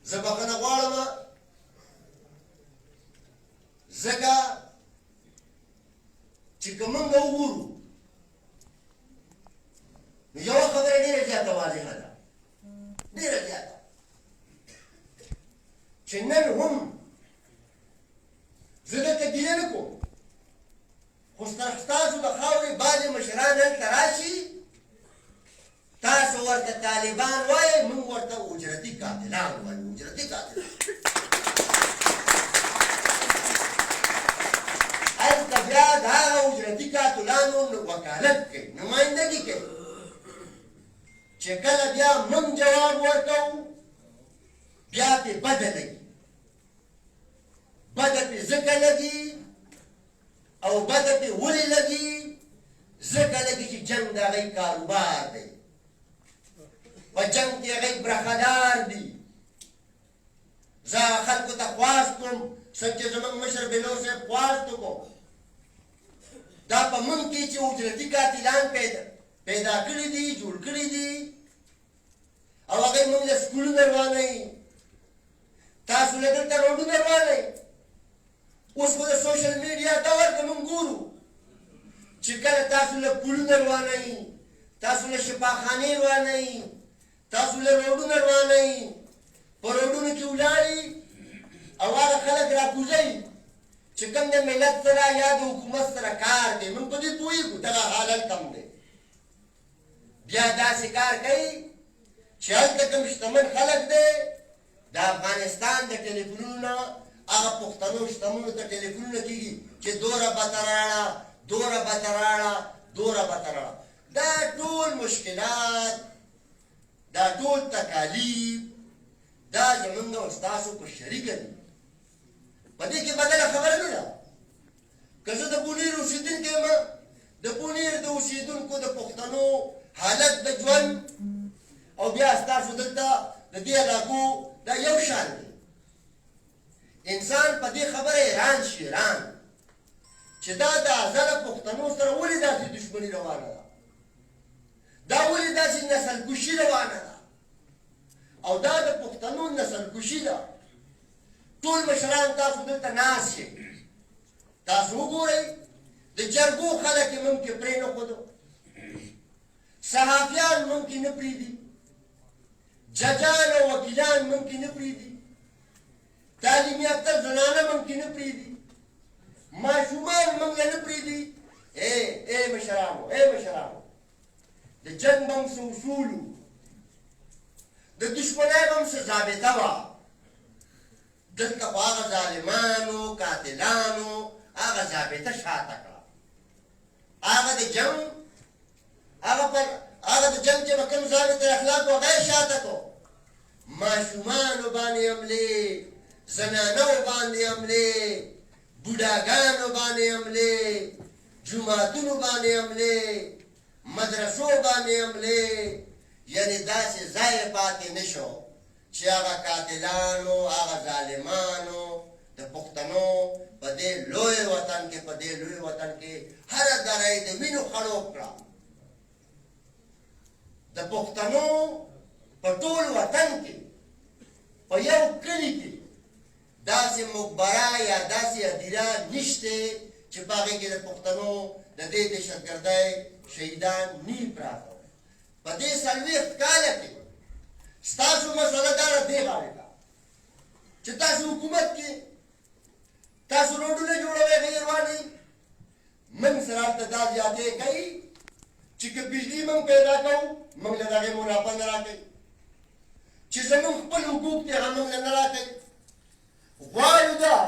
زه بخښنه غواړم ځکه چې که موږ وګورو نو یوه خبره ډېره زیاته واضحه ده ډېره زیاته چې نن هم زه دلته ګیله نه کوم خو ستاسو د خاورې بعضې مشران هلته راشي تاسو ورته طالبان وایئ موږ ورته اجرتي قاتلان وایو اجرتي قاتلان هلته بیا د هغه اجرتي قاتلانو وکالت کوي نمایندګي کوي چې کله بیا موږ جواب ورکوو بیا پې بده لګي بده پې ځکه لګي او بده پې ولې لګي ځکه لګي چې جنګ د هغوی کاروبار دی په جنګ کې هغوی برخدار دي زه خلکو ته خواست کوم څنګه چې زموږ مشر بلور صاحب خواست وکړو دا په موږ کې چې اجرتي قاتلان پیدا کړي دي جوړ کړي دي او هغوی موږ له سکولونه روانوي تاسو له دلته روډونه روانوي اوس خو د سوشل میډیا دور ته موږ ګورو چې کله تاسو له پلونه روانوي تاسو له شفاخانې روانوي تاسو له روډونه روانوي په روډونو کې ولاړي او هغه خلک راکوزوي چې کوم د ملت سره یا د حکومت سره کار دی موږ په دې پوهېږو دغه حالت کم دی بیا داسې کار کوي چې هلته کوم شتمن خلک دی د افغانستان د ټلیفونونو نه هغه پښتنو شتمنو ته ټلیفونونه کېږي چې دوره بته راړه دوره بته راړه دوره بته راړه دا ټول مشکلات دا ټول تکالیف دا زمونږ او ستاسو په شریکه دي په دې کې بدله خبره نه ده که زه د پونیر اوسېدونکی یم د پونیر د اوسېدونکو د پښتنو حالت د ژوند او بیا ستاسو دلته د دې علاقو دا یو شان دی انسان په دې خبره حیران شي حیران چې دا د ازله پښتنو سره ولې داسې دښمني روانه ده دا ولې داسې نسل کشي روانه ده او دا د پښتنو نسل کشي ده ټول مشران تاسو دلته ناست شئ تاسو وګورئ د جرګو خلک یې مونږ کې پرېنښودو صحافیان مونږ کې نه پرېږدي ججان او وکیلان مونږ کې نه پرېږدي تعلیم یافته زنانه مونږ کې نه پرېږدي ماشومان مونږ یې نه پرېږدي ای مشرانو د جنګ به هم څه اصول وو د دښمنۍ به هم څه ضابطه وه دلته خو هغه ظالمانو قاتلانو هغه ضابطه شاته کړه هغه د جنګ چې به کوم ضابط اخلاق و هغه یې شاته کړو ماشومانو باندې حملې زنانو باندې حملې بوډاګانو باندې حملې جوماتونو باندې حملې مدرسو باندې حملې یعنې داسې ځای پاتې نه شو چې هغه قاتلانو هغه ظالمانو د پښتنو په دې لوی وطن کې هره دره یې د وینو خړوب کړه د پښتنو په ټول وطن کې په یو کلي کې داسې مقبره یا داسې هدیره نشته چې په هغې کې د پښتنو د دې دهشتګردۍ شهیدان نی پراته په دې 40 کاله کې ستاسو مسله دا ده دې غاړې ده چې تاسو حکومت کې تاسو روډونه جوړوئ غیر روانئ موږ سره هلته دا زیاتې کوي چې که بجلي موږ پیدا کوو موږ له دغې منافع نه راکوي چې زموږ خپل حقوق دي هغه موږ له نه راکوي غواړو دا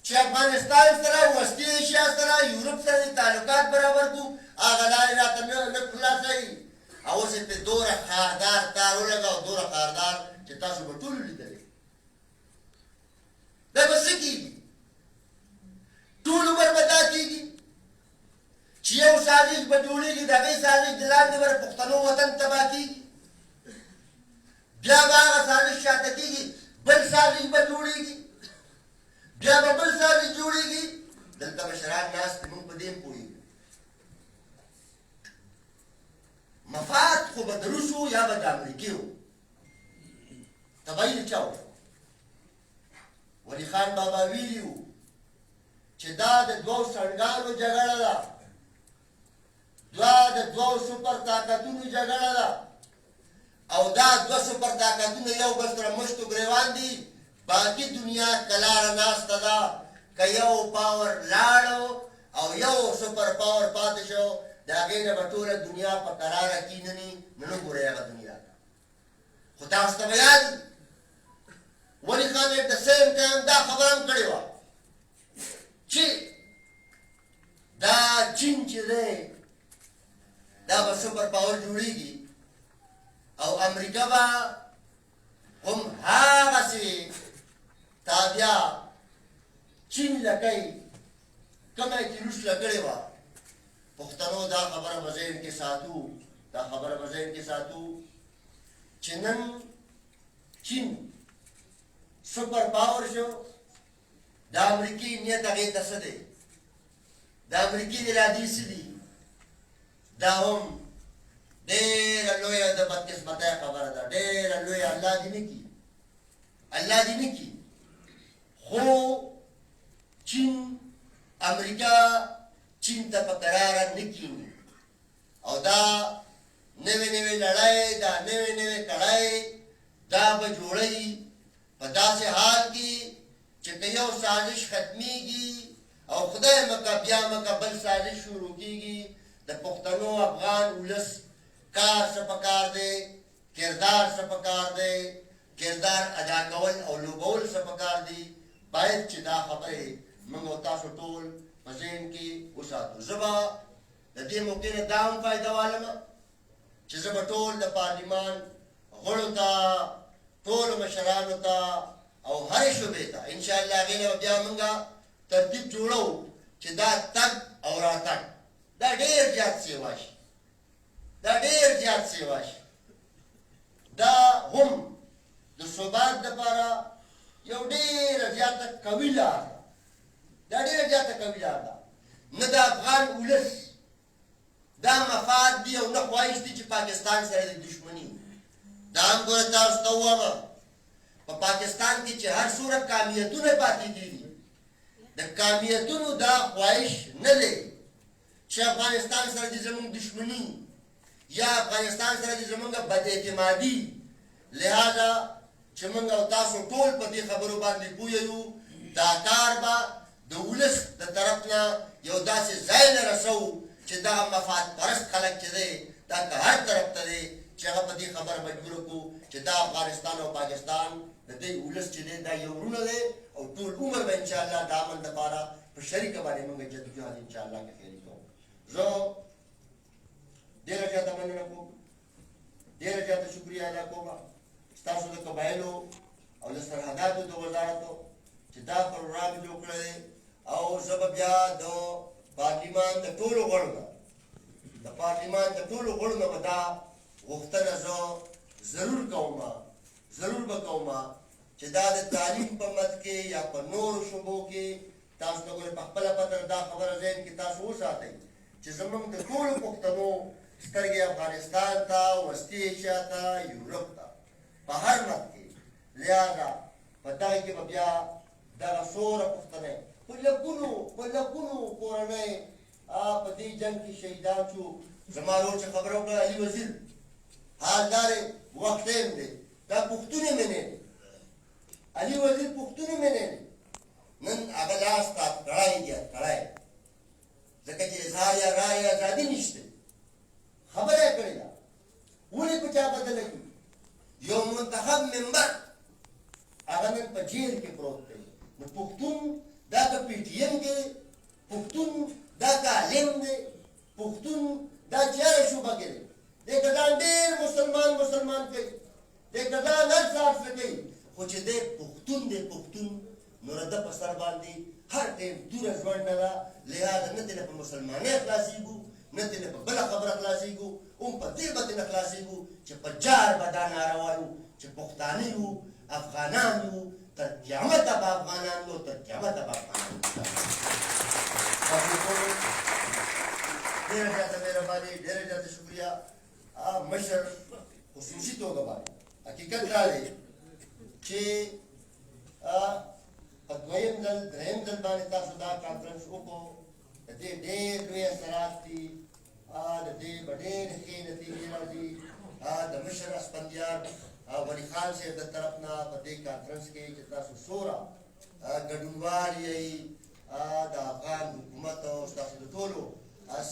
چې افغانستان سره وسطي ایشیا سره یورپ سره تعلقات برابر کړو هغه لارې راته نه خلاصوي او اوس یې پې دومره خاردار کار ولګوه دومره خاردار چې تاسو به ټولو لیدلی دا به څه کېږي ټول عمر به دا کېږي چې یو سازش به جوړېږي د هغې سازش د لاندې به د پښتنو وطن تباه کېږي بیا به هغه سازش شاته کېږي بل سازش به جوړېږي بیا به بل سازش جوړېږي دلته مشران ناست دي موږ په دې هم پوهېږو مفاد خو به د روسو یا به د امریکې و تباهي د چا وشوه ولی خان بابا ویلي وو چې دا د دوو سړګانو جګړه ده، د دوو سپر طاقتونو جګړه ده، او دا دوه سپر طاقتونه یو بل سره مشت و ګریوان دي. باقي دنیا کلاره ناسته ده. که یو پاور لاړو او یو سپر پاور پاتې شو، د هغې نه به ټوله دنیا په قراره کینني. نو نه ګورئ هغه دنیا ته. خو تاسو ته به یاد ولي خان ایټ د سیم ټایم دا خبره هم کړې وه چې دا چین چې دی دا به سپر پاور جوړېږي او امریکا به هم هغسې تابیا چین لکۍ کومه چې روس له کړې وه. پښتنو دا خبره به ذهن کې ساتو، دا خبره به ذهن کې ساتو چې نن چین سپر پاور شو. د امریکې نیت هغې ته څه دی؟ د امریکې ارادې څه دي؟ دا هم ډېره لویه د بدقسمتۍ خبره ده، ډېره لویه. الله دې نه کي، الله دې نه کي. خو چین امریکا چین ته په قراره نه کیني او دا نوې نوې لړۍ، دا نوې نوې کړۍ دا به جوړوي په داسې حال کې چې که یو سازش ختمیږي او خدای مکه بیا مکه بل سازش شروع کېږي. د پښتنو افغان ولس کار څه پکار دی، کردار څه پکار دی، کردار ادا کول او لوبول څه پکار دي. باید چې دا خبرې موږ او تاسو ټول په ذهن کې وساتو. زه به د دې موقع نه دا هم فایده والم چې زه به ټول د پارلمان غړو ته، ټولو مشرانو ته او هرې شعبې ته انشاءالله هغې نه به بیا موږ ترتیب جوړو چې دا تګ او راتګ دا ډېر زیات سیوا شي، دا ډېر زیات سیوا شي. دا هم د ثبات دپاره یو ډېره زیاته قوي لار ده، دا ډېره زیاته قوي لار ده. نه د افغان ولس دا مفاد دي او نه خواهش دي چې پاکستان سره د دشمني. دا هم ګوره تاسو ته ووایم په پاکستان کې چې هر څومره کامیتونه پاتې کېږي، د کامیتونو دا خواهش نه دی چې افغانستان سره دې زموږ دشمني یا افغانستان سره دې زموږ بد اعتمادي. لہذا چې موږ او تاسو ټول په دې خبرو باندې پوه یو، دا کار به د ولس د طرف نه یو داسې ځای نه رسوو چې دغه مفاد پرست خلک چې دی دا که هر طرف ته دی چې هغه په دې خبره مجبوره کړو چې دا افغانستان او پاکستان د دې ولس چې دی دا یو وروڼه دی او ټول عمر به انشاءالله د امن دپاره په شریکه باندې موږ جدوجهد انشاءالله کې خیري کوو. زه ډېره زیاته مننه کوم، ډېره زیاته شکریه ادا کوم ستاسو د قبایلو او د سرحداتو د وزارتو چې دا پروګرام جوړ کړی دی. او زه به بیا د پارلیمان د ټولو غړو نه، د پارلیمان د ټولو غړو نه به دا غوښتنه زه ضرور به کوم چې دا د تعلیم په مد کې یا په نورو شعبو کې تاسو ته ګورئ په خپله پته دا خبره ذهن کې تاسو وساتئ چې زموږ د ټولو پښتنو سترګې افغانستان ته، وسطي ایشیا ته، یورپ ته، په هر مد کې. لہذا په دغه کې به بیا دغه څومره پښتنې په لکونو کورنۍ په دې جنګ کې شهیدان شو. زما ورور چې خبره وکړه علي وزیر، حال دا دی وخت ټیم دی، دا پښتون یې منې دی، علي وزیر پښتون یې منې دی. نن هغه لاس ته کړی دی، کړی ځکه چې اظهار یا رایې ازادي نشته. خبره یې کړې ده ولې په چا بدله کړي. یو منتخب ممبر هغه نن په جیل کې پروت دی. نو پښتون دا که پی ټي ایم کې، پښتون دا که عالم دی، پښتون دا چې هره شوبه کې دی. دې کسان ډېر مسلمان کوي، دې کسان هر څه هر څه کوي، خو چې دی پښتون دی، پښتون نو د ده په سر باندې هر ټیم توره ژوند نه ده. لہذا نه ترې په مسلمانۍ خلاصېږو، نه ترې په بله خبره خلاصېږو، هم په دې به ترې خلاصېږو چې په جار به دا ناره وایو چې پښتانه یو، افغانان یو، تر قیامته به افغانان یو، تر قیامته به افغانان یو. ډېره زیاته مهرباني، ډېره زیاته شکریه. مشر خصوصي توګه باندې حقیقت دا دی چې په دویم ځل دریم ځل باندې تاسو دا کانفرنس وکړو د دې ډېر لوی اثرات دي د دې به ډېرې ښې نتیجې راځي د مشر اسفندیار ولی خان صاحب د طرف نه په دې کانفرنس کې چې تاسو څومره ګډونوال یئ د افغان حکومت او ستاسو د ټولو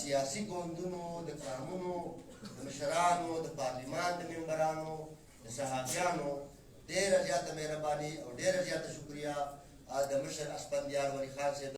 سیاسي ګوندونو د قانونو د مشرانو د پارلمان د ممبرانو د صحافیانو ډېره زیاته مهرباني او ډېره زیاته شکریه د مشر اسفندیار ولی خان صاحب